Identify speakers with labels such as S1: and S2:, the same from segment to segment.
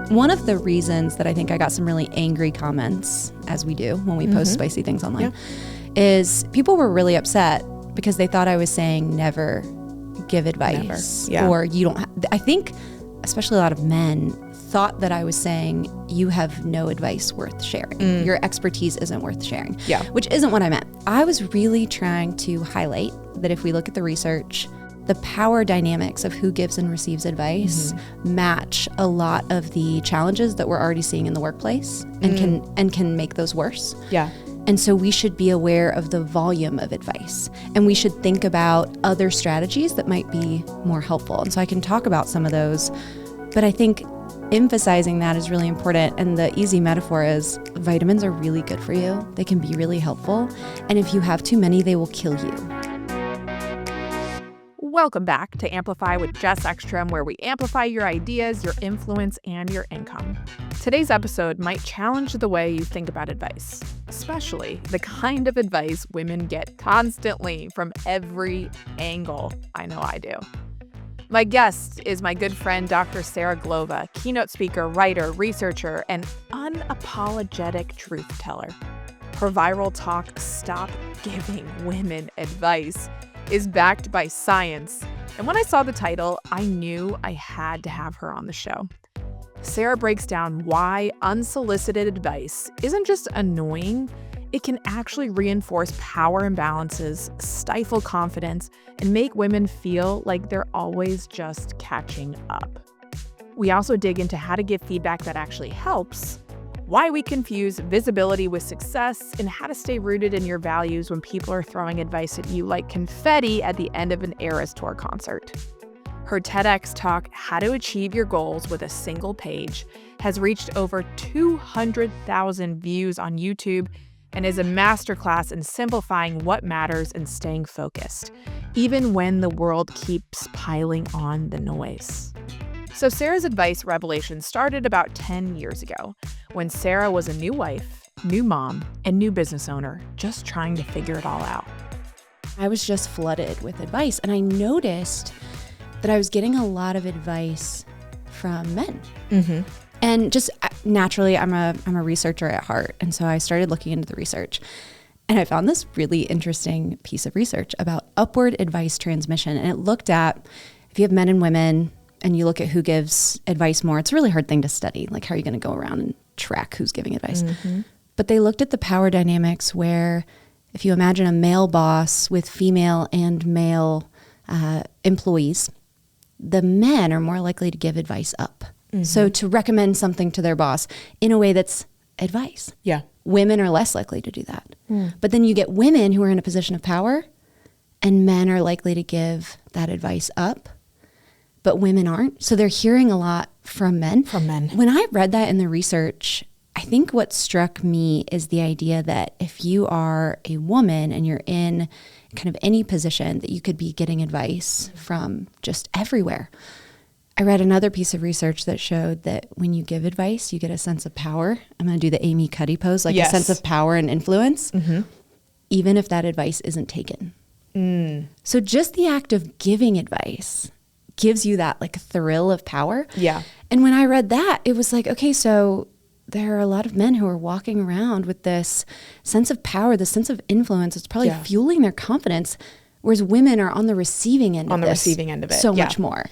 S1: One of the reasons that I think I got some really angry comments, as we do when we post spicy things online, is people were really upset because they thought I was saying never give advice. Or you don't I think especially a lot of men thought that I was saying you have no advice worth sharing. Your expertise isn't worth sharing. Which isn't what I meant. I was really trying to highlight that if we look at the research, the power dynamics of who gives and receives advice match a lot of the challenges that we're already seeing in the workplace and can make those worse. And so we should be aware of the volume of advice, and we should think about other strategies that might be more helpful. And so I can talk about some of those, but I think emphasizing that is really important. And the easy metaphor is vitamins are really good for you. They can be really helpful. And if you have too many, they will kill you.
S2: Welcome back to Amplify with Jess Ekstrom, where we amplify your ideas, your influence, and your income. Today's episode might challenge the way you think about advice, especially the kind of advice women get constantly from every angle. I know I do. My guest is my good friend, Dr. Sarah Glova, keynote speaker, writer, researcher, and unapologetic truth teller. Her viral talk, Stop Giving Women Advice, is backed by science. And when I saw the title, I knew I had to have her on the show. Sarah breaks down why unsolicited advice isn't just annoying, it can actually reinforce power imbalances, stifle confidence, and make women feel like they're always just catching up. We also dig into how to give feedback that actually helps, why we confuse visibility with success, and how to stay rooted in your values when people are throwing advice at you like confetti at the end of an Eras Tour concert. Her TEDx talk, How to Achieve Your Goals with a Single Page, has reached over 200,000 views on YouTube and is a masterclass in simplifying what matters and staying focused, even when the world keeps piling on the noise. So Sarah's advice revelation started about 10 years ago, when Sarah was a new wife, new mom, and new business owner, just trying to figure it all out.
S1: I was just flooded with advice, and I noticed that I was getting a lot of advice from men. And just naturally, I'm a researcher at heart, and so I started looking into the research. And I found this really interesting piece of research about upward advice transmission. And it looked at, if you have men and women, and you look at who gives advice more, it's a really hard thing to study. Like, how are you going to go around and track who's giving advice? But they looked at the power dynamics where if you imagine a male boss with female and male employees, the men are more likely to give advice up. So to recommend something to their boss in a way that's advice. Women are less likely to do that. But then you get women who are in a position of power, and men are likely to give that advice up, but women aren't. So they're hearing a lot from men. When I read that in the research, I think what struck me is the idea that if you are a woman and you're in kind of any position, that you could be getting advice from just everywhere. I read another piece of research that showed that when you give advice, you get a sense of power. I'm going to do the Amy Cuddy pose, like a sense of power and influence, even if that advice isn't taken. So just the act of giving advice gives you that like thrill of power. And when I read that, it was like, okay, so there are a lot of men who are walking around with this sense of power, this sense of influence. It's probably fueling their confidence, whereas women are on the receiving end of it. So much more.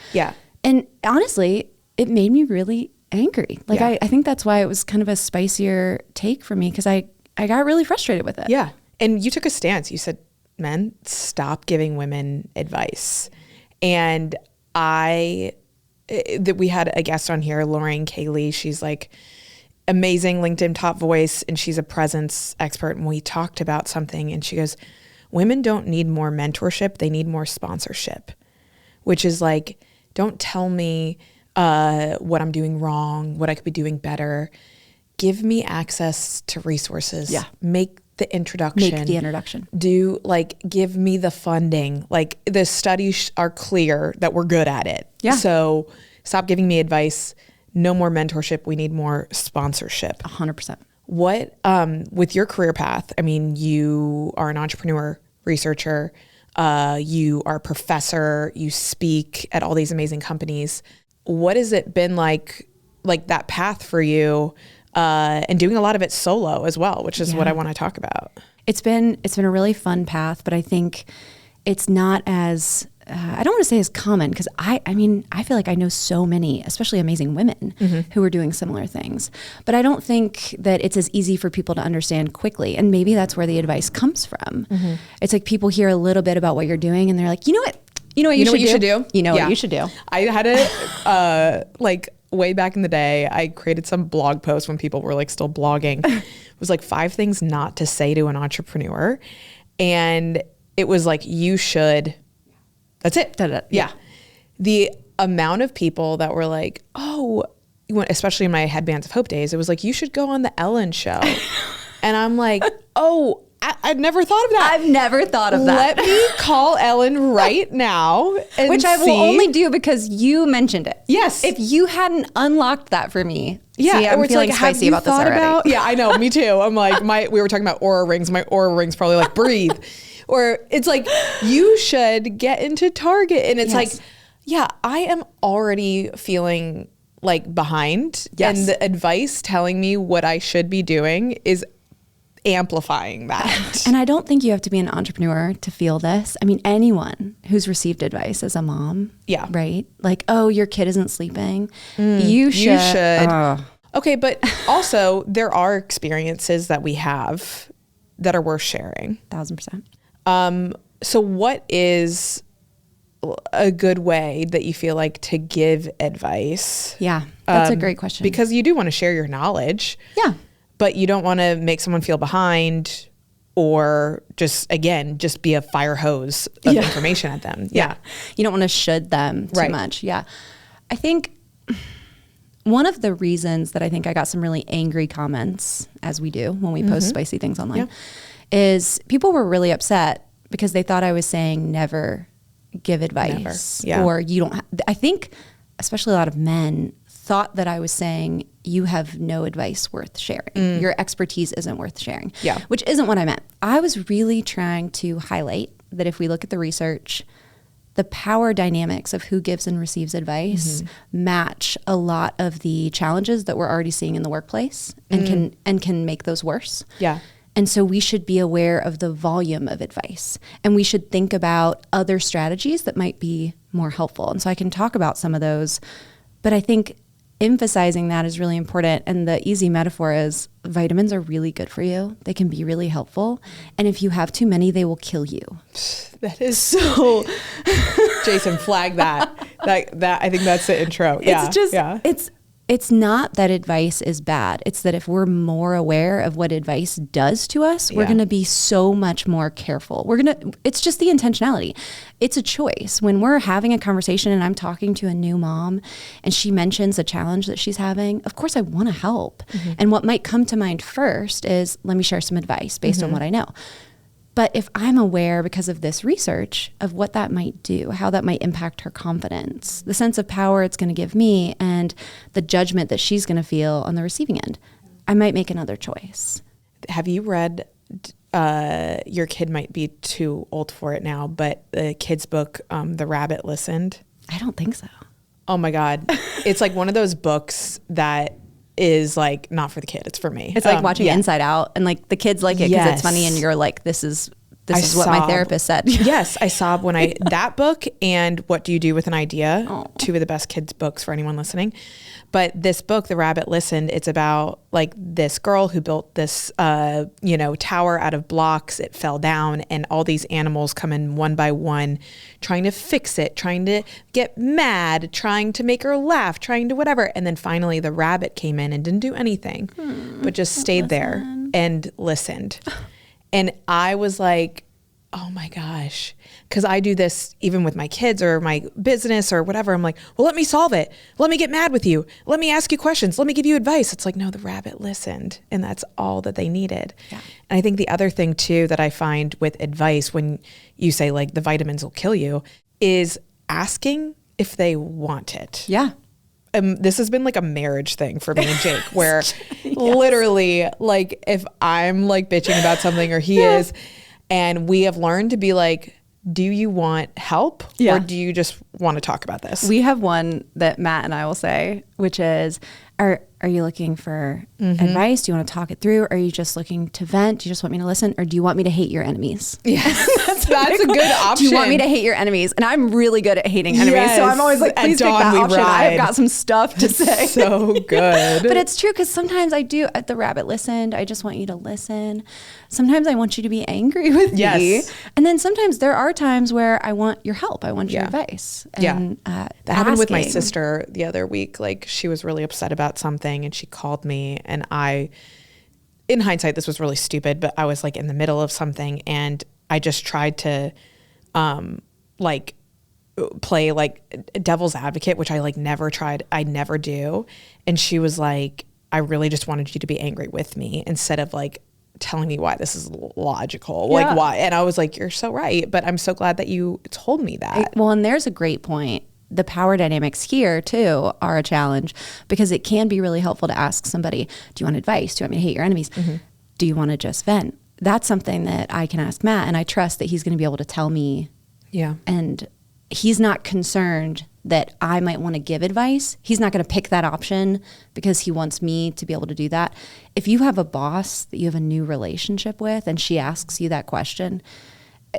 S1: And honestly, it made me really angry. Like, I think that's why it was kind of a spicier take for me, because I got really frustrated with it.
S3: And you took a stance. You said, men, stop giving women advice. And we had a guest on here, Lauren Cayley. She's like amazing LinkedIn top voice, and she's a presence expert. And we talked about something, and she goes, women don't need more mentorship. They need more sponsorship, which is like, don't tell me what I'm doing wrong, what I could be doing better. Give me access to resources. Make the introduction. Give me the funding. Like, the studies are clear that we're good at it. So stop giving me advice. No more mentorship. We need more sponsorship.
S1: 100%.
S3: What, with your career path, I mean, you are an entrepreneur, researcher, you are a professor, you speak at all these amazing companies. What has it been like like that path for you, and doing a lot of it solo as well, which is what I want to talk about.
S1: It's been a really fun path, but I think it's not as, I don't want to say as common, because I feel like I know so many, especially amazing women who are doing similar things. But I don't think that it's as easy for people to understand quickly. And maybe that's where the advice comes from. It's like people hear a little bit about what you're doing and they're like, you know what you should do? You know what you should do.
S3: I had a, like way back in the day, I created some blog post when people were like still blogging. It was like 5 things not to say to an entrepreneur. And it was like, you should, that's it. Yeah. The amount of people that were like, oh, especially in my Headbands of Hope days, it was like, you should go on the Ellen show. And I'm like, oh, I'd never thought of that.
S1: I've never thought of that.
S3: Let me call Ellen right now. And
S1: which I will only do because you mentioned it.
S3: Yes.
S1: If you hadn't unlocked that for me.
S3: Yeah.
S1: See, I'm feeling spicy about this already.
S3: Yeah, I know. Me too. I'm like, we were talking about aura rings. My aura rings probably like breathe. Or it's like, you should get into Target. And it's like, yeah, I am already feeling like behind. Yes. And the advice telling me what I should be doing is amplifying that.
S1: And I don't think you have to be an entrepreneur to feel this. I mean, anyone who's received advice as a mom.
S3: Yeah.
S1: Right? Like, oh, your kid isn't sleeping. You should.
S3: Okay, but also there are experiences that we have that are worth sharing.
S1: 1000%.
S3: So what is a good way that you feel like to give advice?
S1: Yeah, that's a great question.
S3: Because you do want to share your knowledge.
S1: Yeah.
S3: But you don't want to make someone feel behind or just be a fire hose of information at them. Yeah.
S1: You don't want to should them too much. Yeah. I think one of the reasons that I think I got some really angry comments, as we do when we post spicy things online, is people were really upset because they thought I was saying never give advice.
S3: Never. Yeah.
S1: Or you don't I think especially a lot of men thought that I was saying you have no advice worth sharing. Your expertise isn't worth sharing.
S3: Yeah.
S1: Which isn't what I meant. I was really trying to highlight that if we look at the research, the power dynamics of who gives and receives advice match a lot of the challenges that we're already seeing in the workplace and can make those worse.
S3: Yeah.
S1: And so we should be aware of the volume of advice, and we should think about other strategies that might be more helpful. And so I can talk about some of those, but I think emphasizing that is really important. And the easy metaphor is vitamins are really good for you. They can be really helpful. And if you have too many, they will kill you.
S3: That is so Jason, flag that. That I think that's the intro.
S1: It's just it's not that advice is bad. It's that if we're more aware of what advice does to us, we're going to be so much more careful. It's just the intentionality. It's a choice. When we're having a conversation and I'm talking to a new mom and she mentions a challenge that she's having, of course I want to help. And what might come to mind first is, let me share some advice based on what I know. But if I'm aware because of this research of what that might do, how that might impact her confidence, the sense of power it's going to give me, and the judgment that she's going to feel on the receiving end, I might make another choice.
S3: Have you read, your kid might be too old for it now, but the kid's book, The Rabbit Listened?
S1: I don't think so.
S3: Oh my God. It's like one of those books that is like not for the kid, it's for me.
S1: It's like watching Inside Out, and like the kids like it because it's funny, and you're like, this is what my therapist said.
S3: Yes, I sobbed when that book and What Do You Do with an Idea, two of the best kids books for anyone listening. But this book, The Rabbit Listened, it's about like this girl who built this tower out of blocks. It fell down, and all these animals come in one by one, trying to fix it, trying to get mad, trying to make her laugh, trying to whatever. And then finally the rabbit came in and didn't do anything, but just stayed there and listened. And I was like, oh my gosh, because I do this even with my kids or my business or whatever. I'm like, well, let me solve it. Let me get mad with you. Let me ask you questions. Let me give you advice. It's like, no, the rabbit listened, and that's all that they needed. Yeah. And I think the other thing too that I find with advice, when you say like the vitamins will kill you, is asking if they want it.
S1: Yeah.
S3: This has been like a marriage thing for me and Jake, where literally, like, if I'm like bitching about something or he is, and we have learned to be like, do you want help or do you just want to talk about this?
S1: We have one that Matt and I will say, which is, are you looking for advice? Do you want to talk it through? Or are you just looking to vent? Do you just want me to listen? Or do you want me to hate your enemies?
S3: Yes, that's a good option.
S1: Do you want me to hate your enemies? And I'm really good at hating enemies. So I'm always like, please pick that option. I've got some stuff to say.
S3: So good.
S1: But it's true, because sometimes I do, at the rabbit listened, I just want you to listen. Sometimes I want you to be angry with me. And then sometimes there are times where I want your help. I want your advice. And,
S3: that happened with my sister the other week. Like, she was really upset about something and she called me, and in hindsight, this was really stupid, but I was like in the middle of something and I just tried to like play like devil's advocate, which I like never tried. I never do. And she was like, I really just wanted you to be angry with me instead of like telling me why this is logical. Like, why? And I was like, you're so right. But I'm so glad that you told me that.
S1: Well, and there's a great point. The power dynamics here too are a challenge, because it can be really helpful to ask somebody, do you want advice? Do you want me to hate your enemies? Do you want to just vent? That's something that I can ask Matt, and I trust that he's going to be able to tell me.
S3: Yeah.
S1: And he's not concerned that I might want to give advice. He's not going to pick that option because he wants me to be able to do that. If you have a boss that you have a new relationship with and she asks you that question,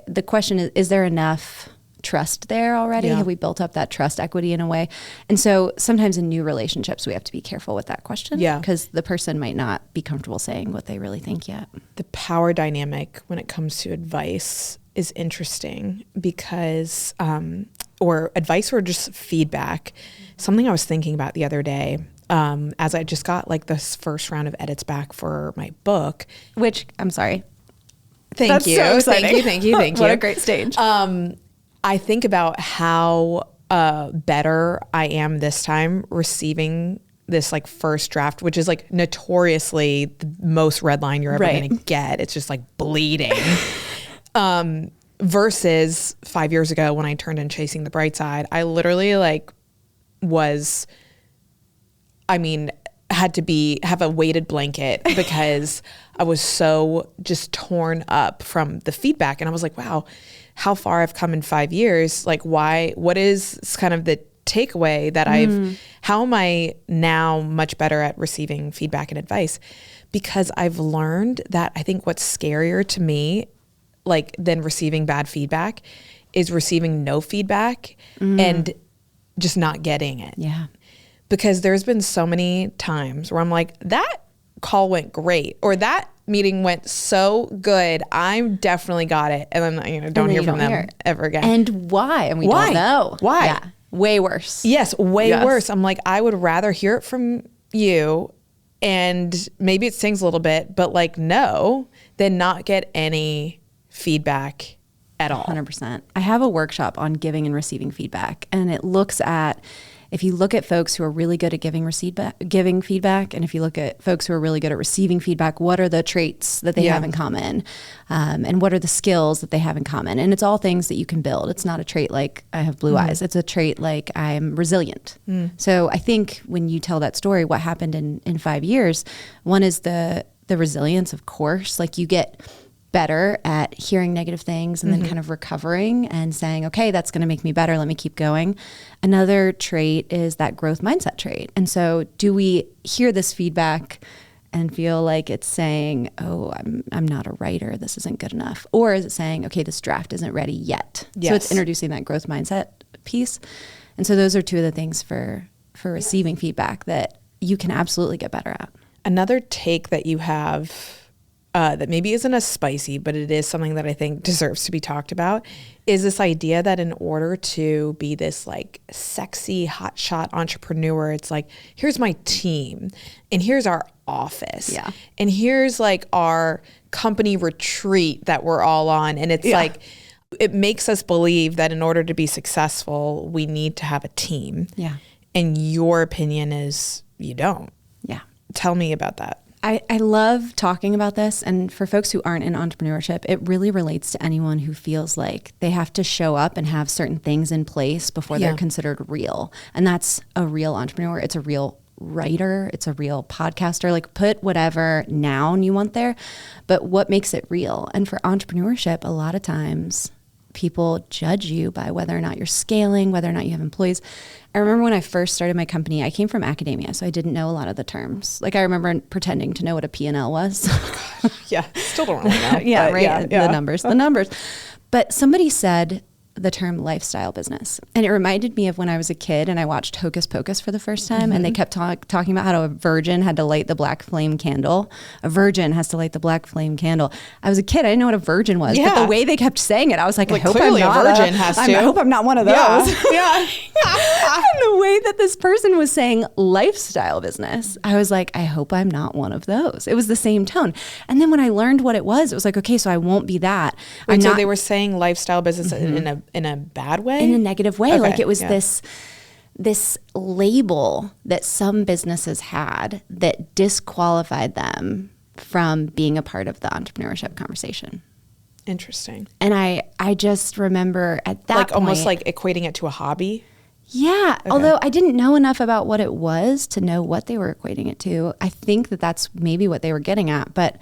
S1: the question is there enough trust there already? Have we built up that trust equity in a way? And so sometimes in new relationships, we have to be careful with that question, because the person might not be comfortable saying what they really think yet.
S3: The power dynamic when it comes to advice is interesting because, or advice or just feedback. Something I was thinking about the other day, as I just got like this first round of edits back for my book.
S1: Which, I'm sorry.
S3: Thank you.
S1: So exciting.
S3: Thank you.
S1: What a great stage.
S3: I think about how better I am this time receiving this like first draft, which is like notoriously the most red line you're ever going to get. It's just like bleeding. Versus 5 years ago when I turned in Chasing the Bright Side, I literally like had to have a weighted blanket because I was so just torn up from the feedback. And I was like, wow, how far I've come in 5 years. Like, what is kind of the takeaway that how am I now much better at receiving feedback and advice? Because I've learned that I think what's scarier to me, like, than receiving bad feedback is receiving no feedback and just not getting it.
S1: Yeah.
S3: Because there's been so many times where I'm like, that call went great, or that meeting went so good, I definitely got it. And then, don't hear from them ever again.
S1: And why? And we don't know.
S3: Why?
S1: Yeah. Way worse.
S3: Yes, way worse. I'm like, I would rather hear it from you, and maybe it stings a little bit, but like, no, than not get any feedback at all.
S1: 100%. I have a workshop on giving and receiving feedback, and it looks at, if you look at folks who are really good at giving feedback, and if you look at folks who are really good at receiving feedback, what are the traits that they have in common? And what are the skills that they have in common? And it's all things that you can build. It's not a trait like I have blue eyes. It's a trait like I'm resilient. So I think when you tell that story, what happened in 5 years, one is the resilience, of course. Like, you get better at hearing negative things and then kind of recovering and saying, okay, that's going to make me better. Let me keep going. Another trait is that growth mindset trait. And so do we hear this feedback and feel like it's saying, oh, I'm not a writer, this isn't good enough? Or is it saying, okay, this draft isn't ready yet? So it's introducing that growth mindset piece. And so those are two of the things for receiving feedback that you can absolutely get better at.
S3: Another take that you have that maybe isn't as spicy, but it is something that I think deserves to be talked about, is this idea that in order to be this like sexy hotshot entrepreneur, it's like, here's my team and here's our office and here's like our company retreat that we're all on. And it's like, it makes us believe that in order to be successful, we need to have a team. Yeah. And your opinion is you don't.
S1: Yeah.
S3: Tell me about that.
S1: I love talking about this, and for folks who aren't in entrepreneurship, it really relates to anyone who feels like they have to show up and have certain things in place before they're considered real. And that's a real entrepreneur. It's a real writer. It's a real podcaster. Like, put whatever noun you want there, but what makes it real? And for entrepreneurship, a lot of times people judge you by whether or not you're scaling, whether or not you have employees. I remember when I first started my company, I came from academia, so I didn't know a lot of the terms. Like I remember pretending to know what a P&L was.
S3: Yeah, still don't really know.
S1: Yeah, right. The numbers. But somebody said the term lifestyle business. And it reminded me of when I was a kid and I watched Hocus Pocus for the first time, and they kept talking about how a virgin had to light the black flame candle. A virgin has to light the black flame candle. I was a kid. I didn't know what a virgin was. Yeah. But the way they kept saying it, I was like, I hope I'm not
S3: a virgin has to.
S1: I hope I'm not one of those.
S3: Yeah.
S1: And the way that this person was saying lifestyle business, I was like, I hope I'm not one of those. It was the same tone. And then when I learned what it was like, okay, so I won't be that.
S3: Wait, so they were saying lifestyle business in a bad way?
S1: In a negative way. Okay, like it was this label that some businesses had that disqualified them from being a part of the entrepreneurship conversation.
S3: Interesting.
S1: And I just remember at that point,
S3: almost like equating it to a hobby.
S1: Yeah. Okay. Although I didn't know enough about what it was to know what they were equating it to. I think that that's maybe what they were getting at. But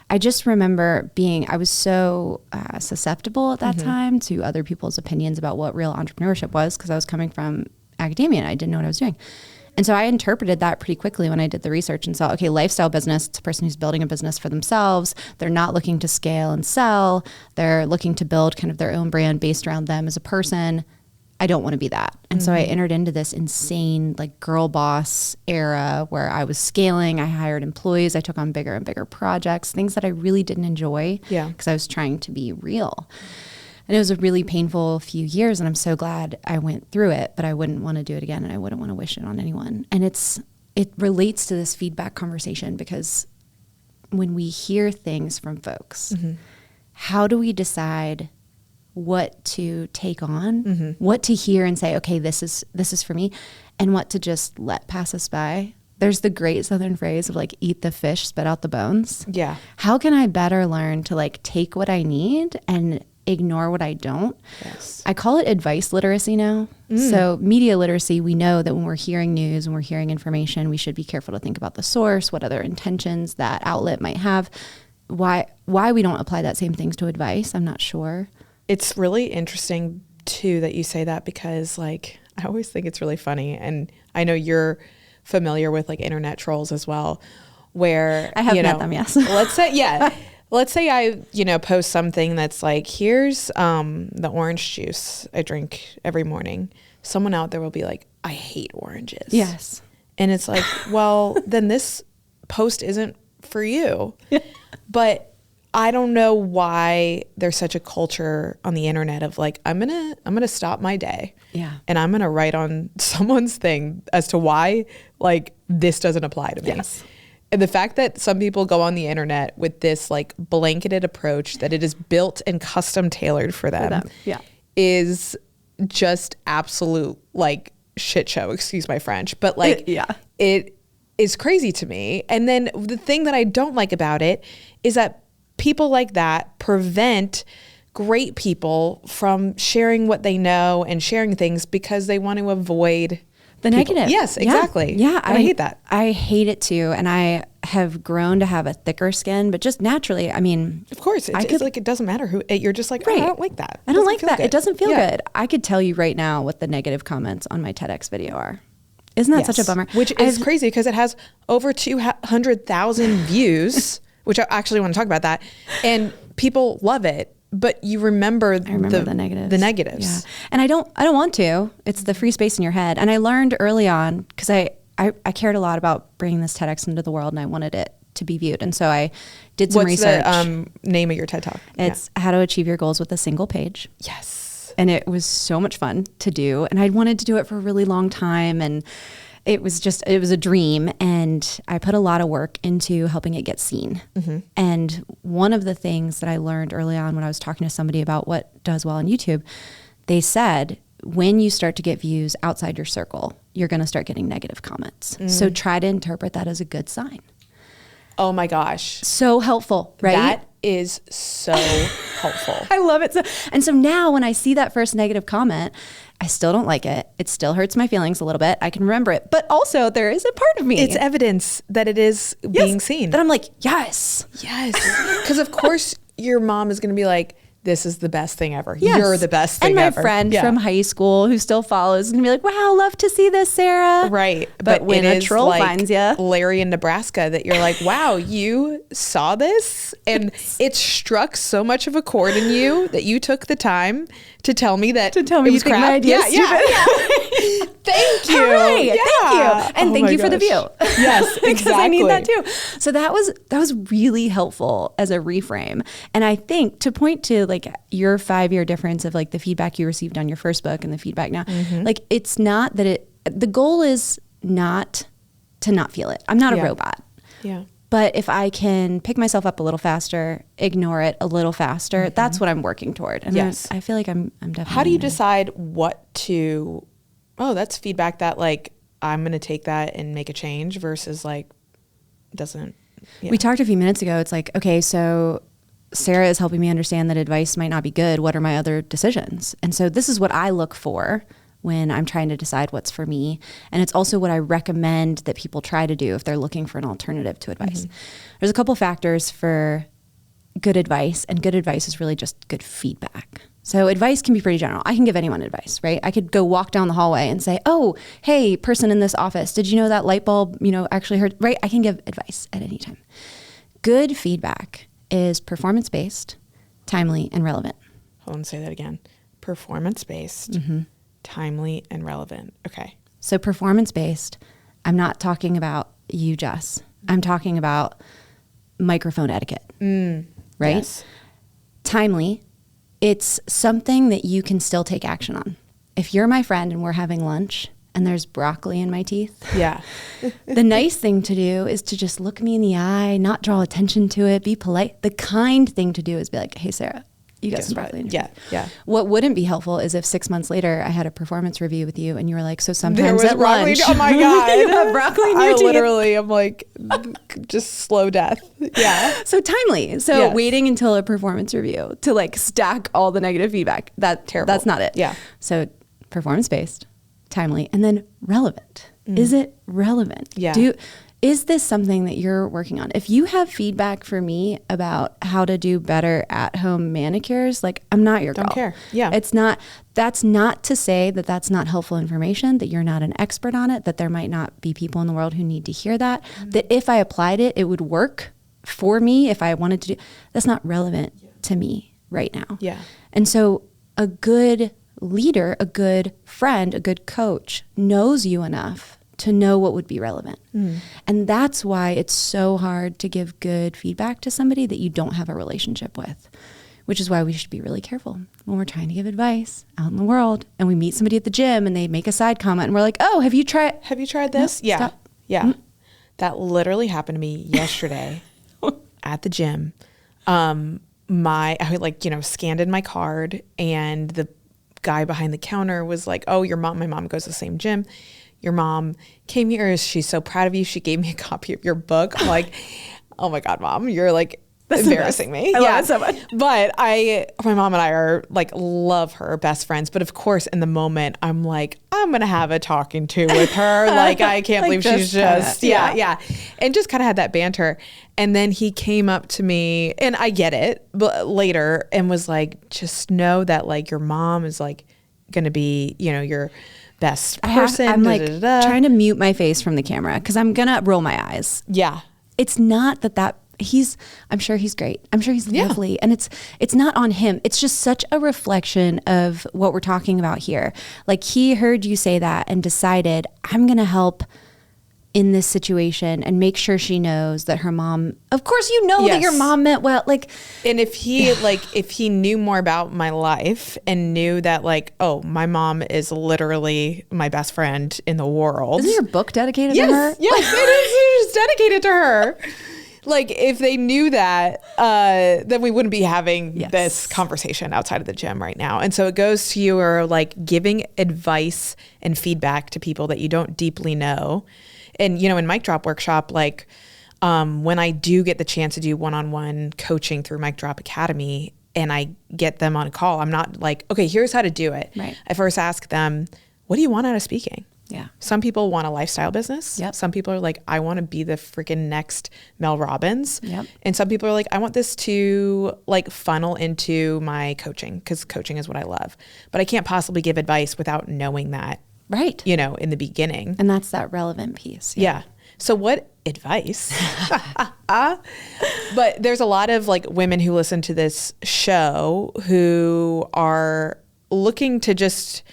S1: I just remember I was so susceptible at that time to other people's opinions about what real entrepreneurship was, because I was coming from academia and I didn't know what I was doing. And so I interpreted that pretty quickly when I did the research and saw, okay, lifestyle business, it's a person who's building a business for themselves. They're not looking to scale and sell. They're looking to build kind of their own brand based around them as a person. I don't want to be that. And so I entered into this insane like girl boss era where I was scaling. I hired employees. I took on bigger and bigger projects, things that I really didn't enjoy because I was trying to be real. And it was a really painful few years, and I'm so glad I went through it, but I wouldn't want to do it again, and I wouldn't want to wish it on anyone. And it relates to this feedback conversation, because when we hear things from folks, how do we decide what to take on, what to hear and say, okay, this is for me, and what to just let pass us by? There's the great Southern phrase of like, eat the fish, spit out the bones. Yeah. How can I better learn to like take what I need and ignore what I don't? Yes. I call it advice literacy now. So media literacy, we know that when we're hearing news and we're hearing information, we should be careful to think about the source, what other intentions that outlet might have. Why we don't apply that same things to advice, I'm not sure.
S3: It's really interesting too that you say that, because like I always think it's really funny, and I know you're familiar with like internet trolls as well, where
S1: I have met them, yes.
S3: Let's say I, post something that's like, here's the orange juice I drink every morning. Someone out there will be like, I hate oranges.
S1: Yes.
S3: And it's like, well, then this post isn't for you. But I don't know why there's such a culture on the internet of like, I'm gonna stop my day. Yeah. And I'm gonna write on someone's thing as to why like this doesn't apply to me. Yes. And the fact that some people go on the internet with this like blanketed approach that it is built and custom tailored for them. Is just absolute like shit show, excuse my French. But like it is crazy to me. And then the thing that I don't like about it is that people like that prevent great people from sharing what they know and sharing things because they want to avoid
S1: the negative.
S3: Yes, exactly.
S1: Yeah.
S3: I hate that.
S1: I hate it too. And I have grown to have a thicker skin, but just naturally, I mean.
S3: Of course. It's like, it doesn't matter who, you're just like, right. I don't like that.
S1: I don't like that. It doesn't feel good. I could tell you right now what the negative comments on my TEDx video are. Isn't that such a bummer?
S3: Which is crazy because it has over 200,000 views, which I actually want to talk about that. And people love it. But you remember the negatives. The negatives.
S1: Yeah. And I don't want to. It's the free space in your head. And I learned early on, because I cared a lot about bringing this TEDx into the world, and I wanted it to be viewed. And so I did some research.
S3: What's the name of your TED Talk?
S1: It's How to Achieve Your Goals with a Single Page.
S3: Yes.
S1: And it was so much fun to do. And I'd wanted to do it for a really long time. And it was a dream, and I put a lot of work into helping it get seen. And one of the things that I learned early on when I was talking to somebody about what does well on YouTube, they said, when you start to get views outside your circle, you're going to start getting negative comments. So try to interpret that as a good sign.
S3: Oh my gosh.
S1: So helpful, right?
S3: That is so helpful.
S1: I love it. So now when I see that first negative comment, I still don't like it. It still hurts my feelings a little bit. I can remember it. But also there is a part of me.
S3: It's evidence that it is being seen.
S1: That I'm like, yes.
S3: Yes. Because of course your mom is going to be like, this is the best thing ever.
S1: Yes.
S3: You're the best thing
S1: ever.
S3: ever.
S1: And my friend from high school who still follows is going to be like, wow, love to see this, Sarah.
S3: Right.
S1: But when a troll finds you.
S3: Larry in Nebraska, that you're like, wow, you saw this and it struck so much of a chord in you that you took the time to tell me that
S1: you think
S3: crap.
S1: my idea is
S3: stupid. Thank you.
S1: Hooray,
S3: yeah.
S1: Thank you. And thank you for the view.
S3: Yes, exactly.
S1: Because I need that too. So that was really helpful as a reframe. And I think to point to like your 5-year difference of like the feedback you received on your first book and the feedback now, like it's not that the goal is not to not feel it. I'm not a robot.
S3: Yeah.
S1: But if I can pick myself up a little faster, ignore it a little faster, that's what I'm working toward. And I feel like I'm definitely.
S3: How do you decide what to, that's feedback that like, I'm going to take that and make a change versus like, doesn't. Yeah.
S1: We talked a few minutes ago. It's like, okay, so Sarah is helping me understand that advice might not be good. What are my other decisions? And so this is what I look for when I'm trying to decide what's for me. And it's also what I recommend that people try to do if they're looking for an alternative to advice. There's a couple factors for good advice, and good advice is really just good feedback. So advice can be pretty general. I can give anyone advice, right? I could go walk down the hallway and say, oh, hey, person in this office, did you know that light bulb, actually hurt, right? I can give advice at any time. Good feedback is performance-based, timely, and relevant.
S3: Hold on, say that again. Performance-based, timely, and relevant. Okay.
S1: So performance-based, I'm not talking about you, Jess. I'm talking about microphone etiquette, right?
S3: Yes.
S1: Timely, it's something that you can still take action on. If you're my friend and we're having lunch and there's broccoli in my teeth, the nice thing to do is to just look me in the eye, not draw attention to it, be polite. The kind thing to do is be like, hey, Sarah, you got some broccoli in your teeth.
S3: Yeah.
S1: What wouldn't be helpful is if 6 months later I had a performance review with you and you were like, so sometimes at
S3: broccoli,
S1: lunch,
S3: oh my God.
S1: you have broccoli in your teeth.
S3: Literally, I'm like, just slow death. Yeah.
S1: So timely. So waiting until a performance review to like stack all the negative feedback. Terrible. That's not it.
S3: Yeah.
S1: So performance-based, timely, and then relevant. Is it relevant?
S3: Yeah.
S1: Is this something that you're working on? If you have feedback for me about how to do better at-home manicures, like I'm not your girl.
S3: Don't care. Yeah.
S1: That's not to say that that's not helpful information, that you're not an expert on it, that there might not be people in the world who need to hear that, that if I applied it, it would work for me if I wanted to do. That's not relevant to me right now.
S3: Yeah.
S1: And so a good leader, a good friend, a good coach knows you enough to know what would be relevant. And that's why it's so hard to give good feedback to somebody that you don't have a relationship with, which is why we should be really careful when we're trying to give advice out in the world and we meet somebody at the gym and they make a side comment and we're like, oh, have you tried
S3: this?
S1: No,
S3: yeah.
S1: Stop.
S3: Yeah. That literally happened to me yesterday at the gym. I scanned in my card and the guy behind the counter was like, oh, my mom goes to the same gym. Your mom came here. She's so proud of you. She gave me a copy of your book. I'm like, oh my God, Mom, you're like embarrassing me.
S1: I love it so much.
S3: But my mom and I are like, love her, best friends. But of course, in the moment, I'm like, I'm going to have a talking to with her. Like, I can't believe she's just, and just kind of had that banter. And then he came up to me and I get it, but later and was like, just know that like your mom is like going to be, your best person.
S1: I'm like trying to mute my face from the camera because I'm going to roll my eyes.
S3: Yeah.
S1: It's not that I'm sure he's great. I'm sure he's lovely. And it's not on him. It's just such a reflection of what we're talking about here. Like he heard you say that and decided I'm going to help in this situation and make sure she knows that her mom, of course, that your mom meant well, like,
S3: and if he knew more about my life and knew that like, oh, my mom is literally my best friend in the world.
S1: Isn't your book dedicated to her?
S3: Yes, it is. It's dedicated to her. Like if they knew that, then we wouldn't be having this conversation outside of the gym right now. And so it goes to your like giving advice and feedback to people that you don't deeply know. And, in Mic Drop Workshop, like when I do get the chance to do one-on-one coaching through Mic Drop Academy and I get them on a call, I'm not like, okay, here's how to do it.
S1: Right.
S3: I first ask them, what do you want out of speaking?
S1: Yeah.
S3: Some people want a lifestyle business.
S1: Yep.
S3: Some people are like, I want to be the freaking next Mel Robbins.
S1: Yep.
S3: And some people are like, I want this to like funnel into my coaching because coaching is what I love. But I can't possibly give advice without knowing that,
S1: Right.
S3: you know, in the beginning.
S1: And that's that relevant piece.
S3: Yeah. So what advice? But there's a lot of like women who listen to this show who are looking to just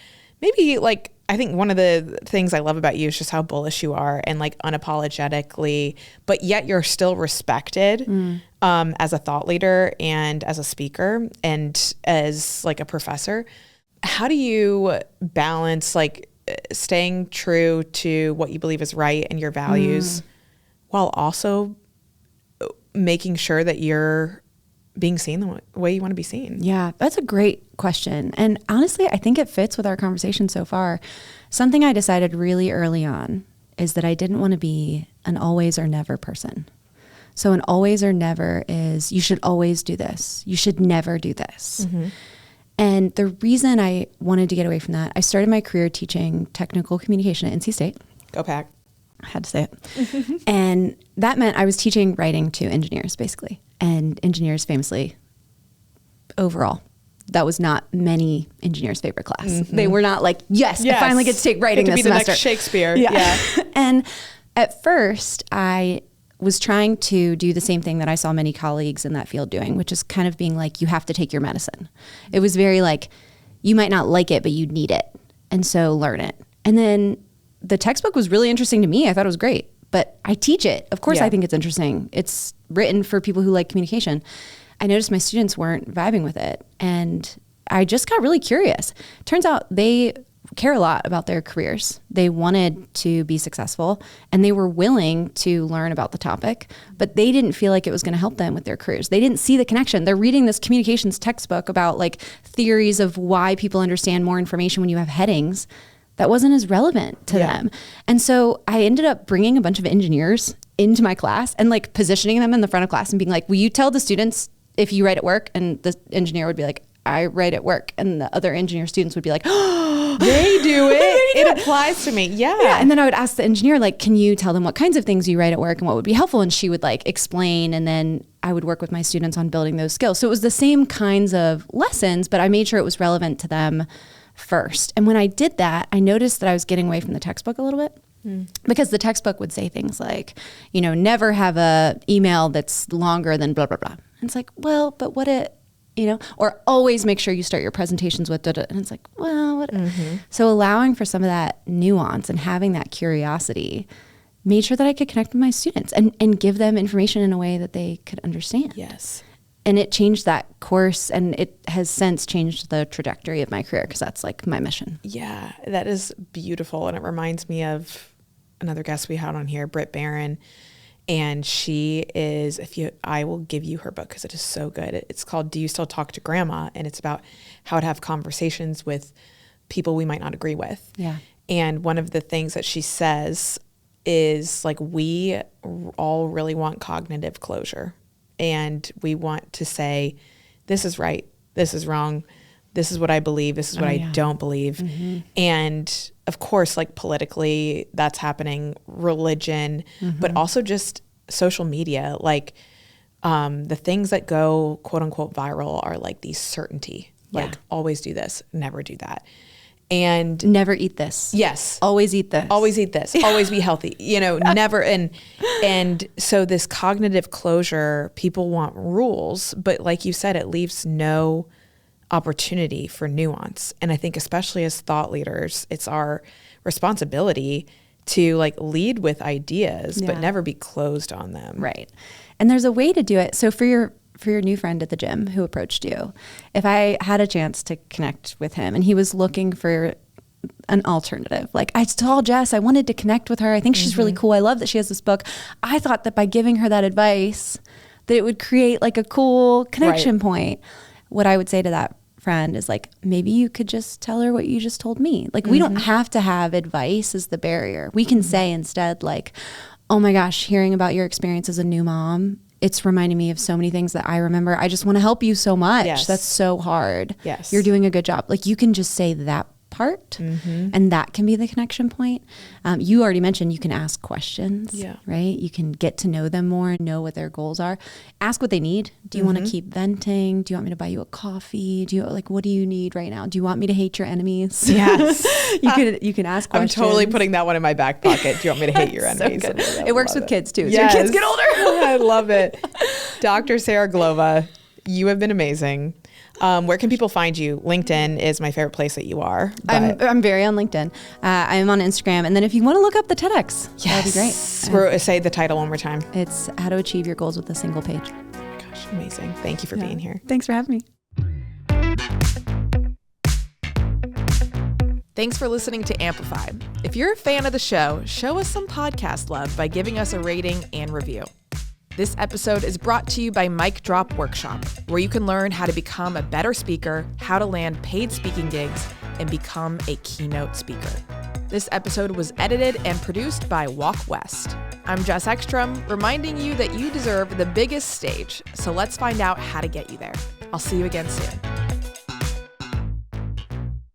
S3: maybe like, I think one of the things I love about you is just how bullish you are and like unapologetically, but yet you're still respected as a thought leader and as a speaker and as like a professor. How do you balance like staying true to what you believe is right and your values while also making sure that you're being seen the way you want to be seen?
S1: Yeah, that's a great question. And honestly, I think it fits with our conversation so far. Something I decided really early on is that I didn't want to be an always or never person. So an always or never is you should always do this. You should never do this. And the reason I wanted to get away from that, I started my career teaching technical communication at NC State.
S3: Go Pack.
S1: I had to say it. And that meant I was teaching writing to engineers, basically. And engineers famously, overall, that was not many engineers' favorite class. They were not like, yes, I finally get to take writing this semester.
S3: Be the next Shakespeare.
S1: Yeah. And at first, I was trying to do the same thing that I saw many colleagues in that field doing, which is kind of being like, you have to take your medicine. It was very like, you might not like it, but you need it. And so learn it. And then the textbook was really interesting to me. I thought it was great, but I teach it. Of course, I think it's interesting. It's written for people who like communication. I noticed my students weren't vibing with it. And I just got really curious. Turns out they care a lot about their careers. They wanted to be successful and they were willing to learn about the topic, but they didn't feel like it was going to help them with their careers. They didn't see the connection. They're reading this communications textbook about like theories of why people understand more information when you have headings. That wasn't as relevant to them. And so I ended up bringing a bunch of engineers into my class and like positioning them in the front of class and being like, will you tell the students if you write at work? And the engineer would be like, I write at work. And the other engineer students would be like, oh,
S3: they do it. It applies to me. Yeah.
S1: And then I would ask the engineer, like, can you tell them what kinds of things you write at work and what would be helpful? And she would like explain. And then I would work with my students on building those skills. So it was the same kinds of lessons, but I made sure it was relevant to them first. And when I did that, I noticed that I was getting away from the textbook a little bit. Because the textbook would say things like, you know, never have a email that's longer than blah, blah, blah. And it's like, well, but what it, you know, or always make sure you start your presentations with, and it's like, well, what? So allowing for some of that nuance and having that curiosity made sure that I could connect with my students and give them information in a way that they could understand.
S3: Yes.
S1: And it changed that course, and it has since changed the trajectory of my career because that's like my mission.
S3: Yeah, that is beautiful. And it reminds me of another guest we had on here, Britt Barron. And she is, I will give you her book because it is so good. It's called Do You Still Talk to Grandma? And it's about how to have conversations with people we might not agree with.
S1: Yeah.
S3: And one of the things that she says is like, we all really want cognitive closure. And we want to say, this is right, this is wrong, this is what I believe, this is what I don't believe. And of course, like politically, that's happening, religion, but also just social media. Like the things that go quote unquote viral are like the certainty, like always do this, never do that. And
S1: never eat this.
S3: Yes.
S1: Always eat this.
S3: Always eat this. Always be healthy. You know, never. And so this cognitive closure, people want rules, but like you said, it leaves no opportunity for nuance. And I think especially as thought leaders, it's our responsibility to like lead with ideas, but never be closed on them.
S1: Right. And there's a way to do it. So for your new friend at the gym who approached you, if I had a chance to connect with him and he was looking for an alternative, like I told Jess, I wanted to connect with her. I think she's really cool. I love that she has this book. I thought that by giving her that advice, that it would create like a cool connection point. What I would say to that friend is like, maybe you could just tell her what you just told me. Like we don't have to have advice as the barrier. We can say instead like, oh my gosh, hearing about your experience as a new mom, it's reminding me of so many things that I remember. I just want to help you so much.
S3: Yes.
S1: That's so hard.
S3: Yes.
S1: You're doing a good job. Like you can just say that part. And that can be the connection point. You already mentioned you can ask questions, right? You can get to know them more, know what their goals are. Ask what they need. Do you want to keep venting? Do you want me to buy you a coffee? What do you need right now? Do you want me to hate your enemies?
S3: Yes.
S1: You can ask questions.
S3: I'm totally putting that one in my back pocket. Do you want me to hate your enemies?
S1: So it works with kids too.
S3: Yes.
S1: So your kids get older.
S3: I love it. Dr. Sarah Glova, you have been amazing. Where can people find you? LinkedIn is my favorite place that you are.
S1: I'm very on LinkedIn. I am on Instagram. And then if you want to look up the TEDx, that'd be great.
S3: Say the title one more time.
S1: It's How to Achieve Your Goals with a Single Page.
S3: Gosh, amazing. Thank you for being here.
S1: Thanks for having me.
S2: Thanks for listening to Amplify. If you're a fan of the show, show us some podcast love by giving us a rating and review. This episode is brought to you by Mic Drop Workshop, where you can learn how to become a better speaker, how to land paid speaking gigs, and become a keynote speaker. This episode was edited and produced by Walk West. I'm Jess Ekstrom, reminding you that you deserve the biggest stage, so let's find out how to get you there. I'll see you again soon.